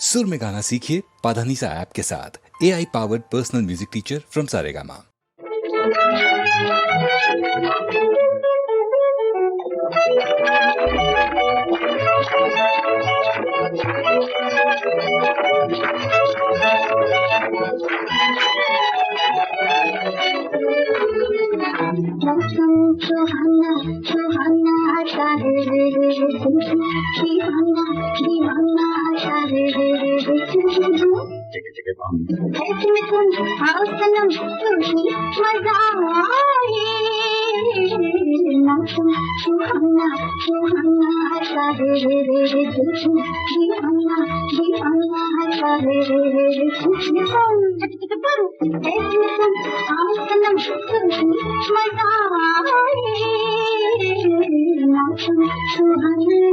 सुर में गाना सीखिए पाधानीसा ऐप के साथ। AI powered personal music teacher from Saregama. सुहाना सुहाना आशा है दीवाना दीवाना आशा है ऐसे में तुम आओ सनम तुम्हें मजा आए। मौसम सुहाना सुहाना आशा है दीवाना दीवाना आशा है ऐसे में तुम आओ सनम तुम्हें मजा आए। मौसम सुहाना